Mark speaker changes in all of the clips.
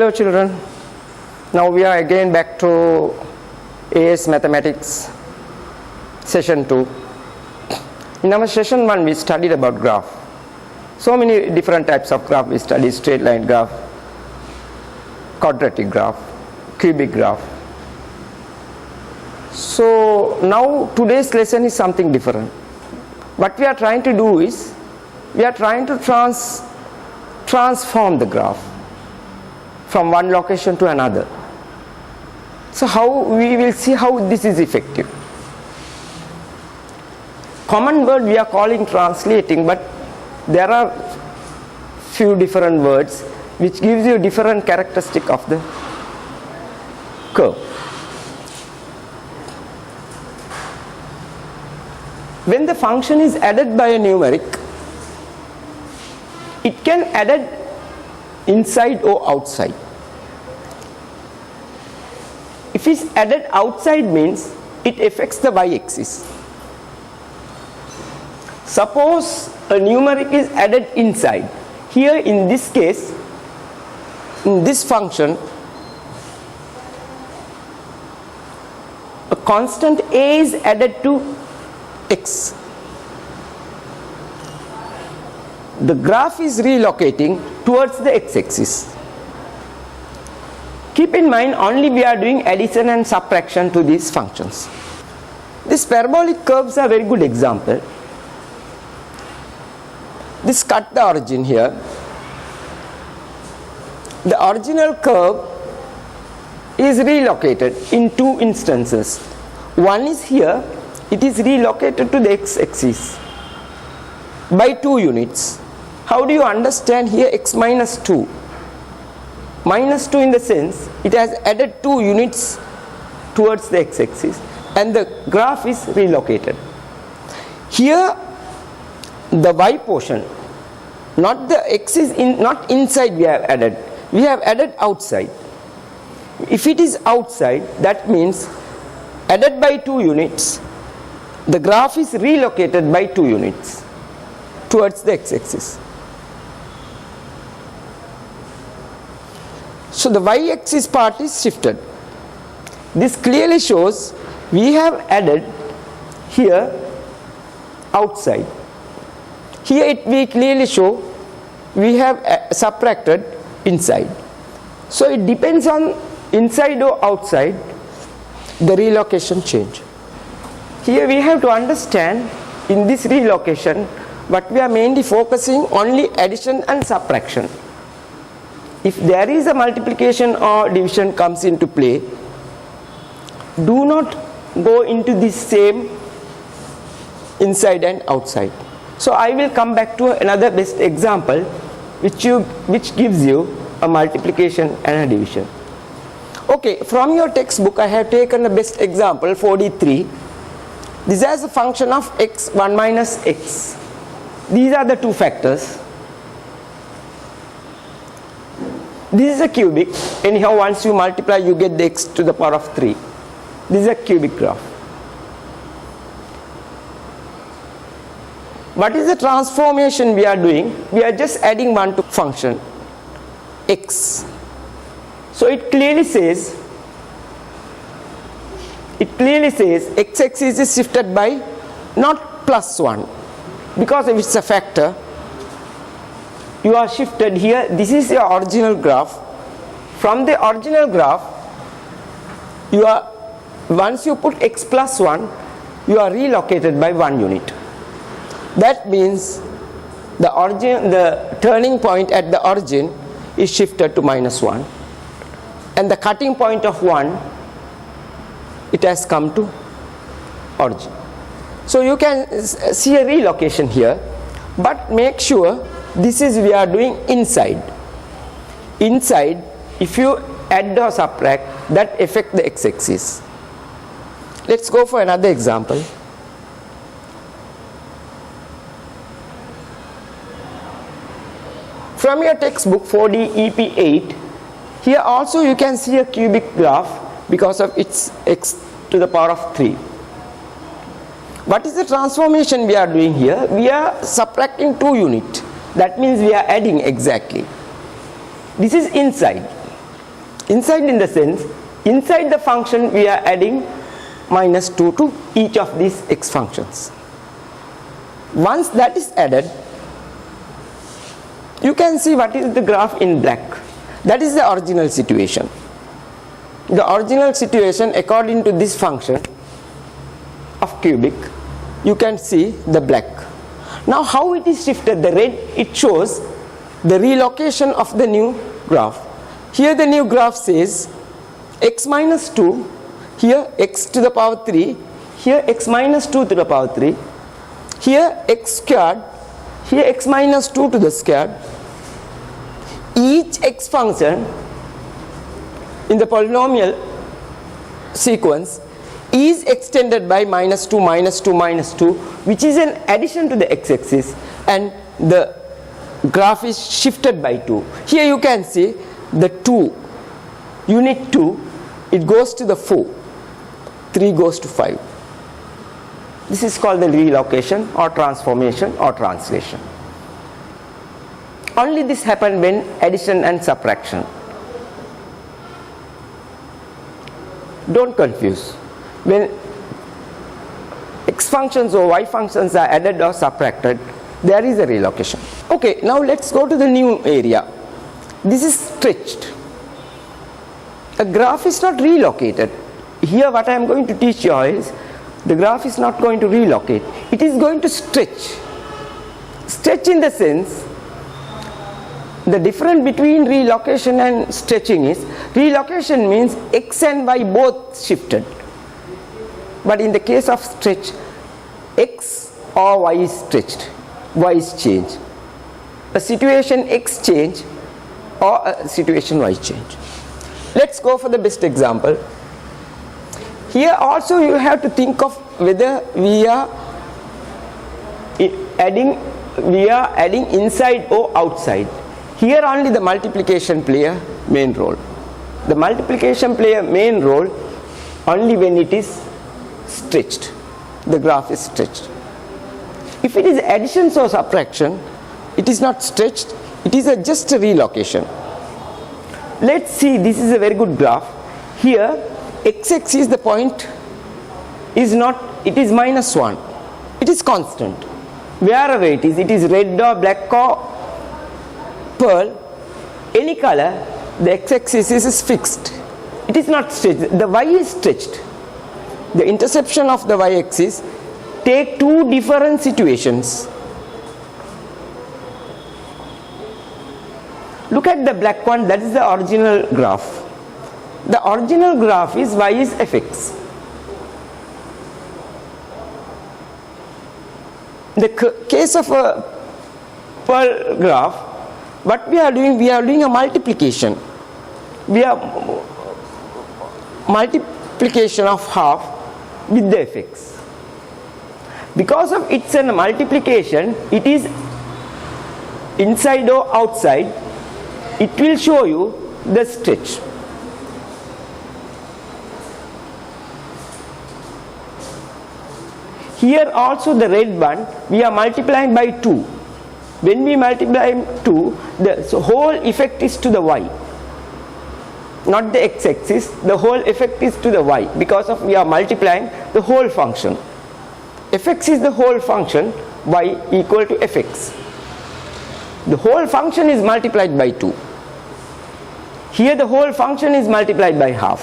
Speaker 1: Hello children, now we are again back to AS Mathematics session 2. In our session 1 we studied about graph. So many different types of graph we studied: straight line graph, quadratic graph, cubic graph. So now today's lesson is something different. What we are trying to do is we are trying to transform the graph from one location to another. So how we will see how this is effective. Common word we are calling translating, but there are few different words which gives you different characteristic of the curve. When the function is added by a numeric, it can added inside or outside. If it's added outside means it affects the y-axis. Suppose a numeric is added inside. Here in this case, in this function, a constant a is added to x. The graph is relocating towards the x-axis. Keep in mind, only we are doing addition and subtraction to these functions. These parabolic curves are a very good example. This cut the origin here. The original curve is relocated in two instances. One is here, it is relocated to the x-axis by 2 units. How do you understand here x minus 2? Minus 2 in the sense it has added 2 units towards the x-axis and the graph is relocated. Here the y portion, not the x is not inside we have added outside. If it is outside, that means added by 2 units, the graph is relocated by 2 units towards the x-axis. So the y-axis part is shifted. This clearly shows we have added here outside. Here we clearly show we have subtracted inside. So it depends on inside or outside the relocation change. Here we have to understand in this relocation what we are mainly focusing only addition and subtraction. If there is a multiplication or division comes into play, do not go into this same inside and outside. So I will come back to another best example which gives you a multiplication and a division. Okay, from your textbook I have taken the best example 43. This is a function of x 1 minus x. These are the two factors. This is a cubic. Anyhow, once you multiply you get the x to the power of 3. This is a cubic graph. What is the transformation we are doing? We are just adding one to function x. So it clearly says x-axis is shifted by not plus 1, because if it's a factor you are shifted here. This is your original graph. From the original graph you are, once you put x plus 1, you are relocated by 1 unit. That means the turning point at the origin is shifted to minus 1, and the cutting point of 1, it has come to origin. So you can see a relocation here, but make sure this is we are doing inside. Inside, if you add or subtract, that affect the x-axis. Let's go for another example. From your textbook 4D EP8, here also you can see a cubic graph because of its x to the power of 3. What is the transformation we are doing here? We are subtracting 2 units. That means we are adding exactly. This is inside. Inside in the sense, inside the function we are adding minus 2 to each of these x functions. Once that is added, you can see what is the graph in black. That is the original situation. The original situation according to this function of cubic, you can see the black. Now how it is shifted, the red, it shows the relocation of the new graph. Here the new graph says x minus 2, here x to the power 3, here x minus 2 to the power 3, here x squared, here x minus 2 to the squared. Each x function in the polynomial sequence is extended by minus 2, minus 2, minus 2, which is an addition to the x-axis, and the graph is shifted by 2. Here you can see the 2, unit 2, it goes to the 4, 3 goes to 5. This is called the relocation or transformation or translation. Only this happened when addition and subtraction. Don't confuse. When x functions or y functions are added or subtracted, there is a relocation. Okay, now let's go to the new area. This is stretched. A graph is not relocated. Here what I am going to teach you is, the graph is not going to relocate. It is going to stretch. Stretch in the sense, the difference between relocation and stretching is, relocation means x and y both shifted. But in the case of stretch, x or y is stretched, y is changed. A situation x change or a situation y change. Let's go for the best example. Here also you have to think of whether we are adding inside or outside. Here only the multiplication play a main role. The multiplication play a main role only when it is stretched. The graph is stretched. If it is addition or subtraction, it is not stretched, it is just a relocation. Let's see, this is a very good graph. Here x-axis, the point is not, it is minus 1. It is constant. Wherever it is red or black or pearl, any color, the x-axis is fixed. It is not stretched. The y is stretched. The intersection of the y-axis take two different situations. Look at the black one, that is the original graph. The original graph is y is fx. The case of a pearl graph, what we are doing a multiplication. We are multiplication of half with the fx. Because of it's a multiplication, it is inside or outside, it will show you the stretch. Here also the red one, we are multiplying by 2. When we multiply 2, the whole effect is to the y, not the x-axis. The whole effect is to the y because of we are multiplying the whole function. Fx is the whole function, y equal to fx. The whole function is multiplied by 2. Here the whole function is multiplied by half.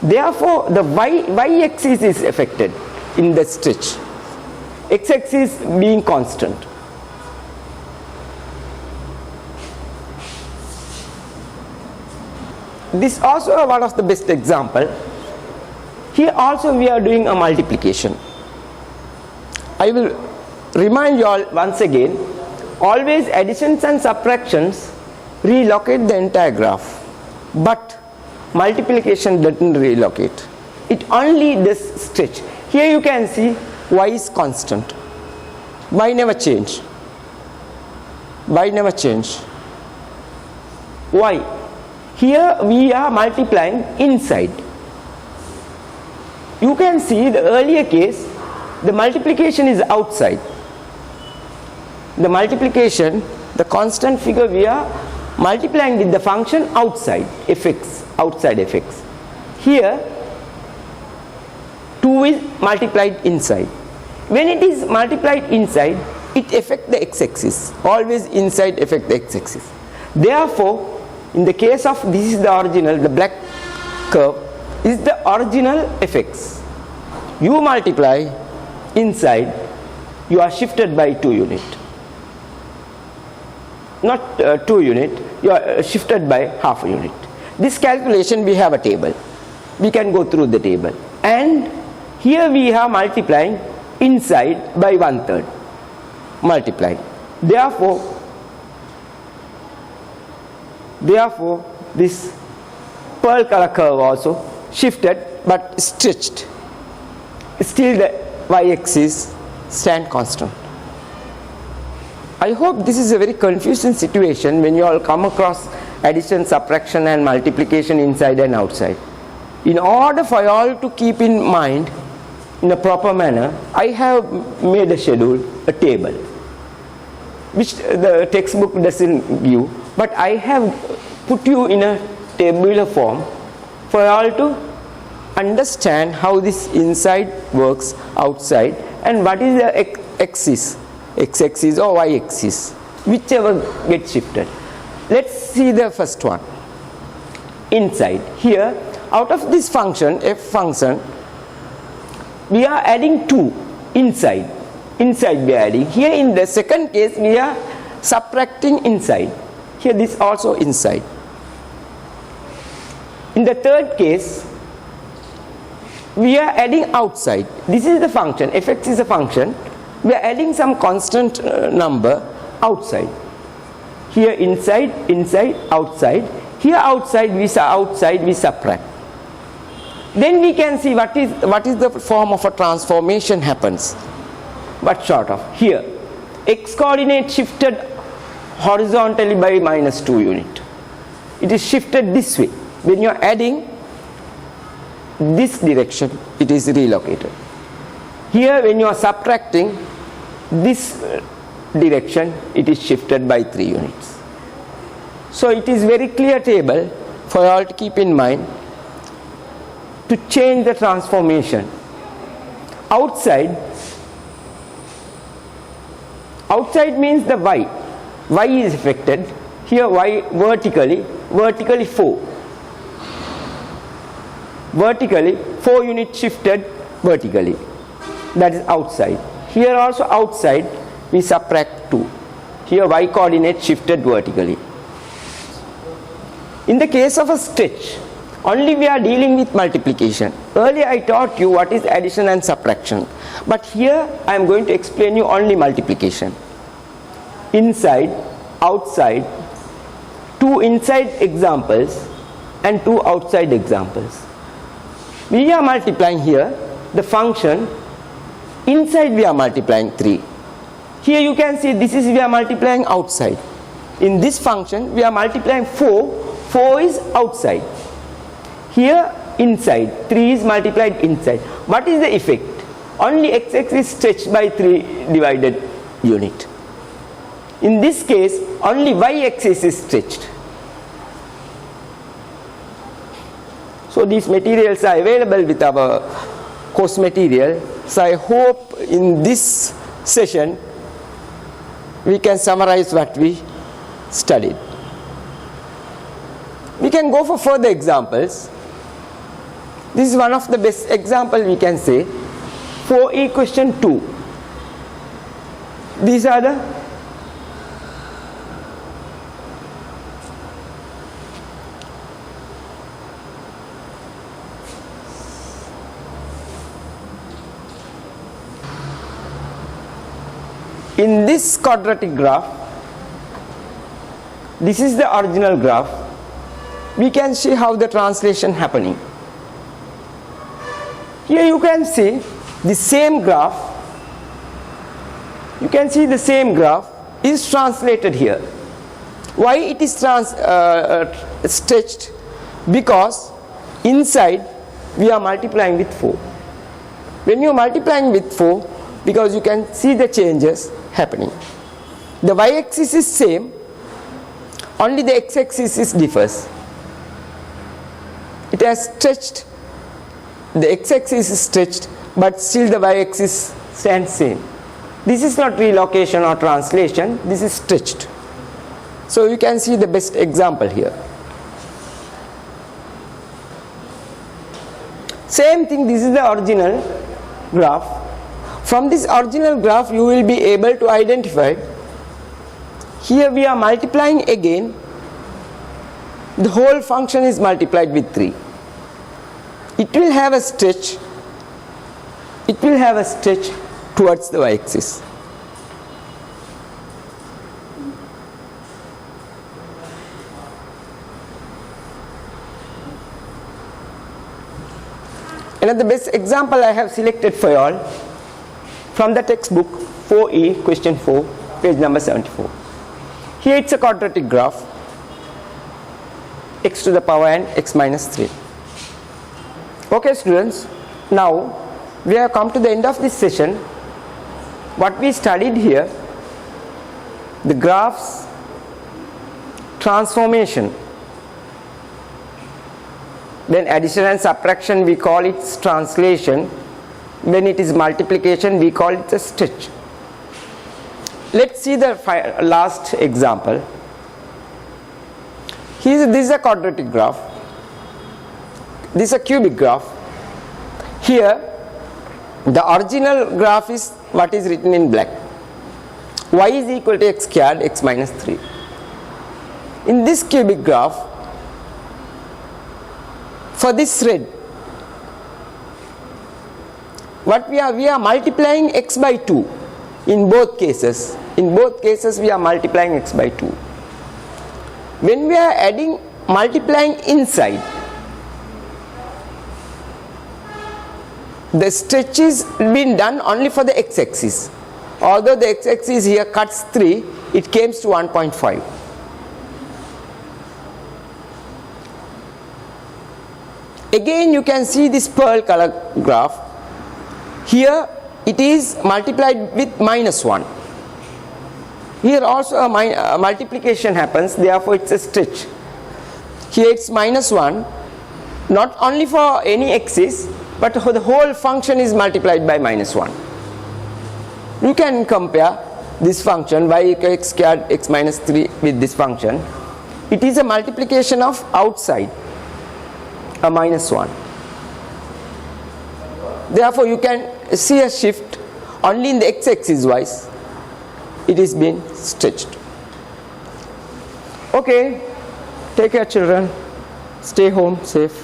Speaker 1: Therefore the y-axis is affected in the stretch, x-axis being constant. This also one of the best example. Here also we are doing a multiplication. I will remind you all once again, always additions and subtractions relocate the entire graph, but multiplication doesn't relocate. It only does stretch. Here you can see y is constant. Y never change. Y never change. Y. Here we are multiplying inside. You can see the earlier case, the multiplication is outside. The multiplication, the constant figure we are multiplying with the function outside fx, outside fx. Here 2 is multiplied inside. When it is multiplied inside, it affects the x-axis, always inside affect the x-axis. Therefore, in the case of this is the original, the black curve is the original fx. You multiply inside, you are shifted by 2 unit. Not 2 unit, you are shifted by half a unit. This calculation we have a table. We can go through the table. And here we are multiplying inside by 1/3. Multiplying. Therefore, this pearl color curve also shifted but stretched. Still the y-axis stand constant. I hope this is a very confusing situation when you all come across addition, subtraction and multiplication inside and outside. In order for you all to keep in mind in a proper manner, I have made a schedule, a table, which the textbook doesn't give, but I have put you in a tabular form for you all to understand how this inside works outside and what is the axis, x-axis or y-axis, whichever gets shifted. Let's see the first one, inside. Here, out of this function, f function, we are adding 2 inside. Inside we are adding. Here in the second case, we are subtracting inside. Here this also inside. In the third case, we are adding outside. This is the function, fx is a function. We are adding some constant number outside. Here inside, inside, outside. Here outside we subtract. Then we can see what is the form of a transformation happens. What sort of? Here, x coordinate shifted horizontally by -2 unit. It is shifted this way. When you are adding this direction, it is relocated. Here when you are subtracting this direction, it is shifted by 3 units. So it is very clear table for you all to keep in mind to change the transformation. Outside means the y is affected. Here y vertically 4. Vertically 4 units shifted vertically. That is outside. Here also outside we subtract 2. Here y coordinate shifted vertically. In the case of a stretch, only we are dealing with multiplication. Earlier I taught you what is addition and subtraction, but here I am going to explain you only multiplication. Inside, outside, 2 inside examples and 2 outside examples. We are multiplying here the function. Inside we are multiplying 3. Here you can see this is we are multiplying outside. In this function we are multiplying 4. 4 is outside. Here inside, 3 is multiplied inside. What is the effect? Only x-axis is stretched by 3 divided unit. In this case, only y-axis is stretched. So these materials are available with our course material. So I hope in this session we can summarize what we studied. We can go for further examples. This is one of the best example we can say. 4e question 2. These are the in this quadratic graph. This is the original graph. We can see how the translation happening. Here you can see the same graph. You can see the same graph is translated here. Why it is stretched? Because inside we are multiplying with 4. When you are multiplying with 4, because you can see the changes happening. The y-axis is same. only the x-axis differs. It has stretched, the x-axis is stretched, but still the y-axis stands same. This is not relocation or translation, this is stretched. So you can see the best example here. Same thing, this is the original graph. From this original graph you will be able to identify, here we are multiplying again, the whole function is multiplied with 3. It will have a stretch, towards the y-axis. Another best example I have selected for you all from the textbook 4E, question 4, page number 74. Here it's a quadratic graph, x to the power n, x minus 3. Okay students, now we have come to the end of this session. What we studied here, the graph's transformation, then addition and subtraction we call it translation, when it is multiplication we call it a stretch. Let's see the last example. This is a quadratic graph, this is a cubic graph. Here the original graph is what is written in black, y is equal to x squared, x minus 3. In this cubic graph, for this thread, what we are multiplying x by 2 in both cases. In both cases we are multiplying x by 2. When we are multiplying inside, the stretch is been done only for the x-axis. Although the x-axis here cuts 3, it comes to 1.5. Again you can see this pearl color graph. Here it is multiplied with minus 1. Here also a multiplication happens, therefore it's a stretch. Here it's minus 1, not only for any axis, but the whole function is multiplied by minus 1. You can compare this function y equal to x squared, x minus 3 with this function. It is a multiplication of outside, a minus 1. Therefore you can see a shift only in the x-axis wise, it is being stretched. Okay, take care children, stay home safe.